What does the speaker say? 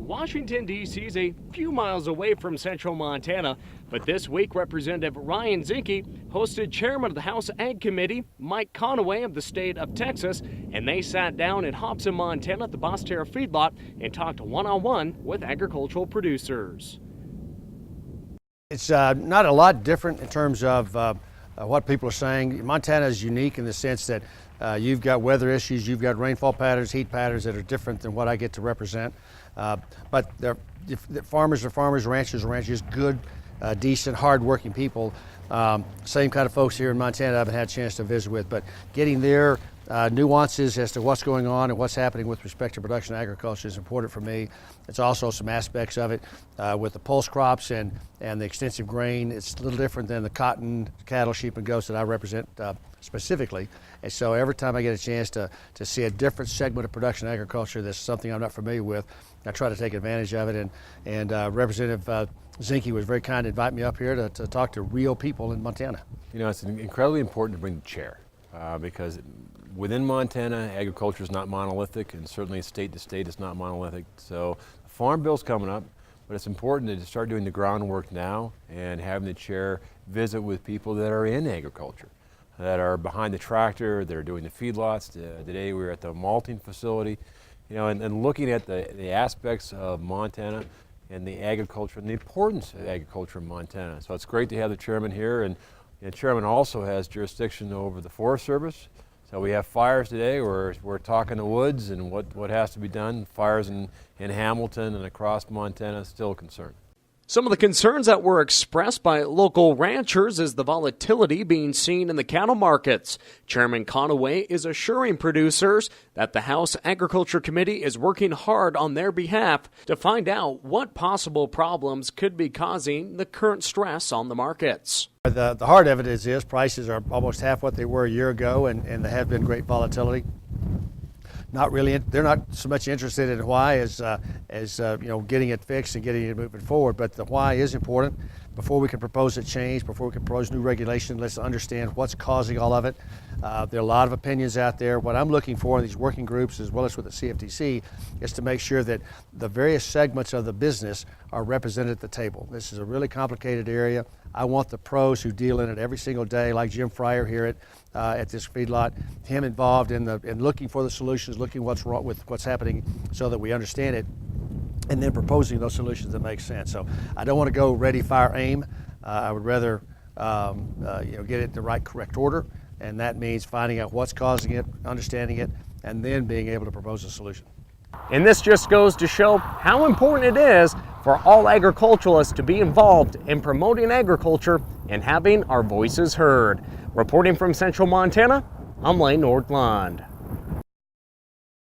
Washington, D.C. is a few miles away from central Montana, but this week Representative Ryan Zinke hosted Chairman of the House Ag Committee, Mike Conaway of the state of Texas, and they sat down in Hobson, Montana at the Bostera feedlot and talked one-on-one with agricultural producers. It's not a lot different in terms of what people are saying. Montana is unique in the sense that you've got weather issues, you've got rainfall patterns, heat patterns that are different than what I get to represent. But farmers are farmers, ranchers are ranchers, good, decent, hard-working people. Same kind of folks here in Montana I haven't had a chance to visit with, but getting their nuances as to what's going on and what's happening with respect to production agriculture is important for me. It's also some aspects of it with the pulse crops and the extensive grain. It's a little different than the cotton, cattle, sheep, and goats that I represent specifically. And so every time I get a chance to see a different segment of production agriculture that's something I'm not familiar with, I try to take advantage of it. And Representative Zinke was very kind to invite me up here to talk to real people in Montana. You know, it's incredibly important to bring the chair because within Montana, agriculture is not monolithic, and certainly state to state is not monolithic. So the Farm Bill's coming up, but it's important to start doing the groundwork now and having the chair visit with people that are in agriculture, that are behind the tractor, that are doing the feedlots. Today we were at the malting facility, you know, and looking at the aspects of Montana and the agriculture and the importance of agriculture in Montana. So it's great to have the chairman here, and the chairman also has jurisdiction over the Forest Service. So we have fires today. We're talking the woods and what has to be done. Fires in Hamilton and across Montana is still a concern. Some of the concerns that were expressed by local ranchers is the volatility being seen in the cattle markets. Chairman Conaway is assuring producers that the House Agriculture Committee is working hard on their behalf to find out what possible problems could be causing the current stress on the markets. The hard evidence is prices are almost half what they were a year ago, and there have been great volatility. They're not so much interested in why as you know, getting it fixed and getting it moving forward. But the why is important. Before we can propose a change, before we can propose new regulation, let's understand what's causing all of it. There are a lot of opinions out there. What I'm looking for in these working groups, as well as with the CFTC, is to make sure that the various segments of the business are represented at the table. This is a really complicated area. I want the pros who deal in it every single day, like Jim Fryer here at this feedlot, him involved in looking for the solutions, looking what's wrong with what's happening so that we understand it, and then proposing those solutions that make sense. So I don't want to go ready, fire, aim. I would rather you know, get it in the right, correct order, and that means finding out what's causing it, understanding it, and then being able to propose a solution. And this just goes to show how important it is for all agriculturalists to be involved in promoting agriculture and having our voices heard. Reporting from Central Montana, I'm Nordlund.